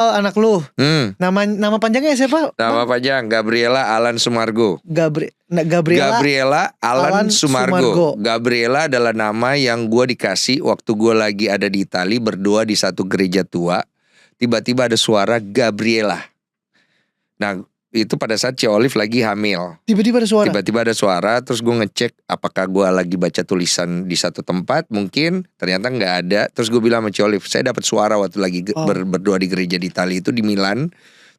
Oh, anak lu. Nama panjangnya siapa? Nama panjang Gabriela Alan Sumargo. Gabriela Alan Sumargo. Gabriela adalah nama yang gue dikasih waktu gue lagi ada di Itali berdoa di satu gereja tua. Tiba-tiba ada suara Gabriela. Nah, itu pada saat Cia Olive lagi hamil. Tiba-tiba ada suara. Terus gue ngecek apakah gue lagi baca tulisan di satu tempat. Mungkin ternyata gak ada. Terus gue bilang sama Cia Olive, saya dapat suara waktu lagi berdoa di gereja di Itali itu di Milan.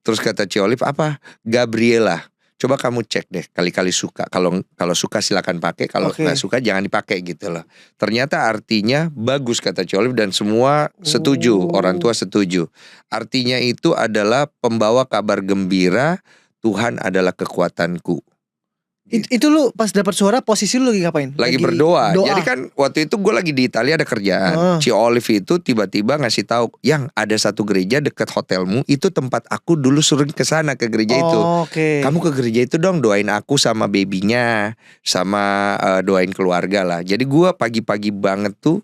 Terus kata Cia Olive, apa? Gabriela. Coba kamu cek deh, kali-kali suka. Kalau suka silakan pakai, kalau nggak suka jangan dipakai gitu loh. Ternyata artinya bagus kata Cia Olive dan semua setuju, orang tua setuju. Artinya itu adalah pembawa kabar gembira, Tuhan adalah kekuatanku. Itu lu pas dapat suara posisi lu lagi ngapain? Lagi berdoa. Jadi kan waktu itu gue lagi di Italia ada kerjaan. Cia Olive itu tiba-tiba ngasih tahu, yang ada satu gereja dekat hotelmu, itu tempat aku dulu suruh ke sana ke gereja itu. Kamu ke gereja itu dong, doain aku sama babynya, sama doain keluarga lah. Jadi gue pagi-pagi banget tuh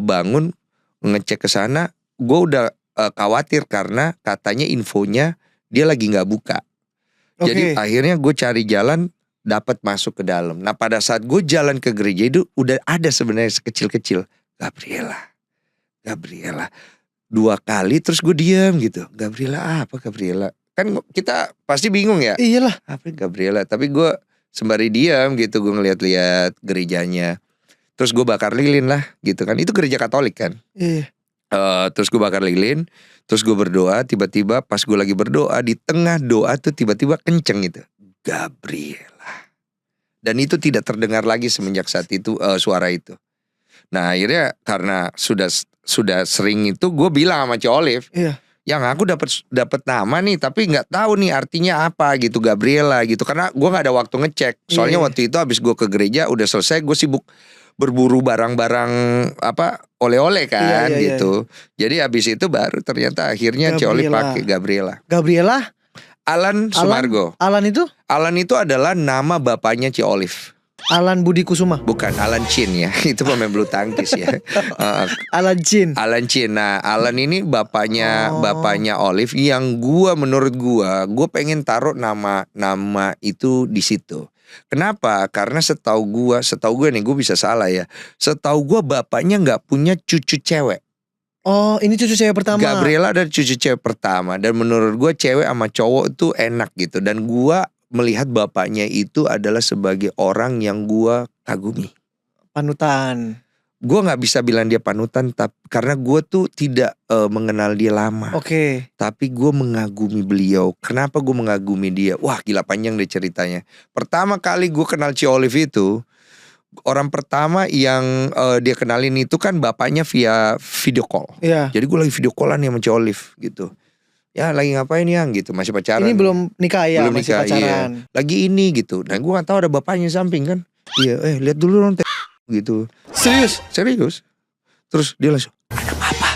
bangun ngecek ke sana. Gue udah khawatir karena katanya infonya dia lagi nggak buka. Jadi akhirnya gue cari jalan dapat masuk ke dalam. Nah pada saat gue jalan ke gereja itu udah ada sebenarnya sekecil-kecil Gabriela 2 kali. Terus gue diam gitu. Gabriela apa Gabriela? Kan kita pasti bingung ya. Iyalah. Apa Gabriela? Tapi gue sembari diam gitu, gue ngeliat-liat gerejanya. Terus gue bakar lilin lah gitu kan. Itu gereja Katolik kan. Iya. Terus gue bakar lilin. Terus gue berdoa. Tiba-tiba pas gue lagi berdoa, di tengah doa tuh tiba-tiba kenceng gitu, Gabriela. Dan itu tidak terdengar lagi semenjak saat itu suara itu. Nah akhirnya karena sudah sering itu, gue bilang sama Cia Olive, yang aku dapat nama nih, tapi nggak tahu nih artinya apa gitu, Gabriela gitu. Karena gue nggak ada waktu ngecek. Soalnya waktu itu abis gue ke gereja udah selesai, gue sibuk berburu barang-barang oleh-oleh kan gitu. Jadi abis itu baru ternyata akhirnya Cia Olive pakai Gabriela. Alan Sumargo. Alan itu adalah nama bapaknya Cia Olive. Alan Budi Kusuma. Bukan, Alan Chin ya. Itu pemain bulu tangkis ya. Alan Chin. Nah, Alan ini bapaknya Olive yang menurut gua pengen taruh nama itu di situ. Kenapa? Karena setahu gue nih, gue bisa salah ya. Setahu gue bapaknya nggak punya cucu cewek. Oh, ini cucu cewek pertama. Gabriela adalah cucu cewek pertama. Dan menurut gue cewek sama cowok itu enak gitu. Dan gue melihat bapaknya itu adalah sebagai orang yang gue kagumi. Panutan. Gue gak bisa bilang dia panutan karena gue tuh tidak mengenal dia lama. Tapi gue mengagumi beliau. Kenapa gue mengagumi dia? Wah gila, panjang deh ceritanya. Pertama kali gue kenal Cia Olive itu, orang pertama yang dia kenalin itu kan bapaknya via video call. Jadi gue lagi video callan sama Cia Olive gitu. Ya lagi ngapain yang gitu, masih pacaran. Ini belum nikah ya, belum masih nikah, pacaran. Iya. Lagi ini gitu. Nah gue gak tahu ada bapaknya samping kan. Iya, lihat dulu dong gitu. Serius. Terus dia langsung, ada papa.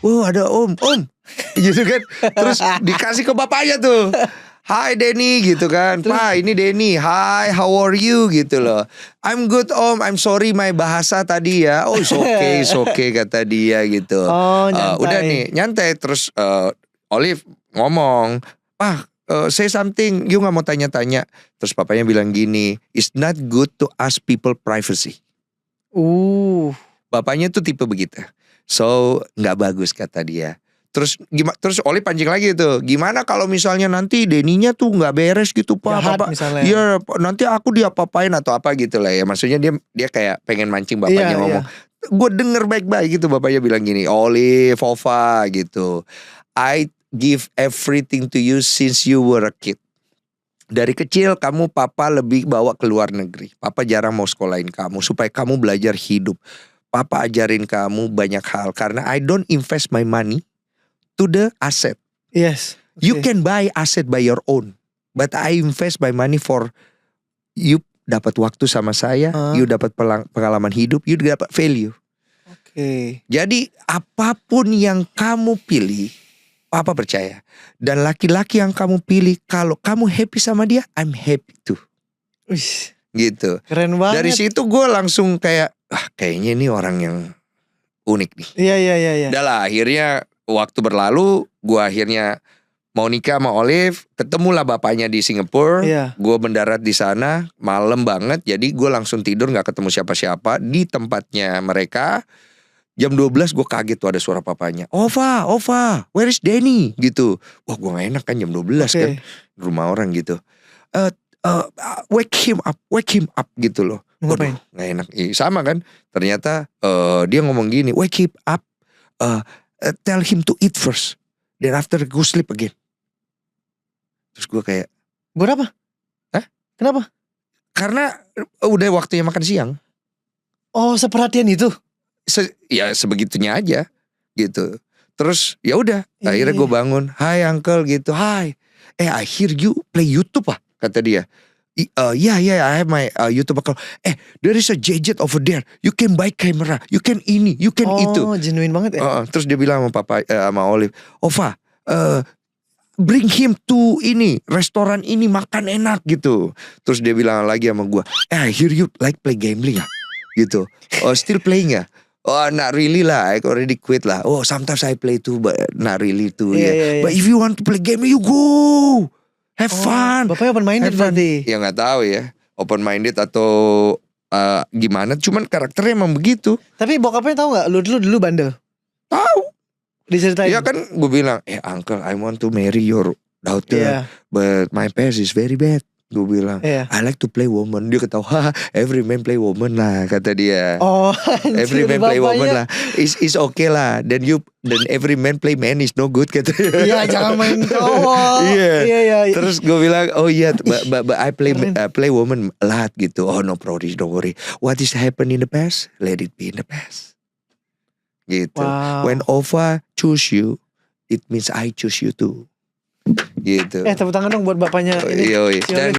Ada om. Gitu kan. Terus dikasih ke bapaknya tuh. Hai Denny gitu kan. Pak ini Denny. Hi how are you gitu loh. I'm good om. I'm sorry my bahasa tadi ya. Oh it's okay kata dia gitu. Udah nih nyantai. Terus Olive ngomong, Pak say something. You gak mau tanya-tanya. Terus papanya bilang gini, it's not good to ask people privacy. Bapaknya tuh tipe begitu. So gak bagus kata dia. Terus Oli pancing lagi tuh. Gimana kalau misalnya nanti Deninya tuh gak beres gitu Pak. Iya nanti aku diapa-apain atau apa gitu lah ya. Maksudnya dia kayak pengen mancing bapaknya ngomong. Gue denger baik-baik gitu, bapaknya bilang gini, Oli Fova gitu, I give everything to you since you were a kid. Dari kecil kamu papa lebih bawa ke luar negeri. Papa jarang mau sekolahin kamu supaya kamu belajar hidup. Papa ajarin kamu banyak hal karena I don't invest my money to the asset. Yes. You can buy asset by your own, but I invest my money for you dapat waktu sama saya, you dapat pengalaman hidup, you dapat value. Jadi apapun yang kamu pilih, Papa percaya. Dan laki-laki yang kamu pilih, kalau kamu happy sama dia, I'm happy too. Gitu. Keren banget. Dari situ gue langsung kayak, kayaknya ini orang yang unik nih. Iya. Udah lah, akhirnya waktu berlalu, gue akhirnya mau nikah sama Olive, ketemulah bapaknya di Singapura. Iya. Gue mendarat di sana malam banget, jadi gue langsung tidur nggak ketemu siapa-siapa di tempatnya mereka. Jam 12 gue kaget tuh ada suara papanya. Ova, where is Danny? Gitu. Wah gue gak enak kan jam 12 kan. Rumah orang gitu. Wake him up gitu loh. Ngapain? Waduh gak enak. Sama kan. Ternyata dia ngomong gini. Wake him up. Tell him to eat first. Then after go sleep again. Terus gue kayak. Buat apa? Hah? Kenapa? Karena udah waktunya makan siang. Oh seperhatian itu? Ya sebegitunya aja gitu. Terus ya udah akhirnya gue bangun. Hi uncle gitu. Hi. I hear you play YouTube ah, kata dia. Yeah, I have my YouTube account. There is a gadget over there. You can buy camera. You can ini, you can itu. Oh genuine banget ya. Terus dia bilang sama papa sama Olive, Ova, bring him to ini restoran ini makan enak gitu. Terus dia bilang lagi sama gue, I hear you like play gambling ah, gitu. Still playing ya? Oh not really lah, I already quit lah. Oh sometimes I play too but not really too ya. But if you want to play game you go, have fun. Bapaknya open minded berarti. Ya nggak tahu ya, open minded atau gimana. Cuman karakternya emang begitu. Tapi bokapnya tahu nggak? Lu dulu bandel. Tahu. Diceritain. Ya kan gue bilang, uncle I want to marry your daughter, but my past is very bad. Gue bilang, I like to play woman. Dia ketawa, every man play woman lah, kata dia. Oh, every man play woman lah. Is okay lah. Then every man play man is no good, kata dia. Iya, jangan main cowok. Iya. Terus gue bilang, oh iya, but I play woman a lot gitu. Oh no problem, don't worry. What is happened in the past, let it be in the past. Gitu. Wow. When Ova choose you, it means I choose you too. Gitu. Tepuk tangan dong buat bapaknya ini. Yoi. Dan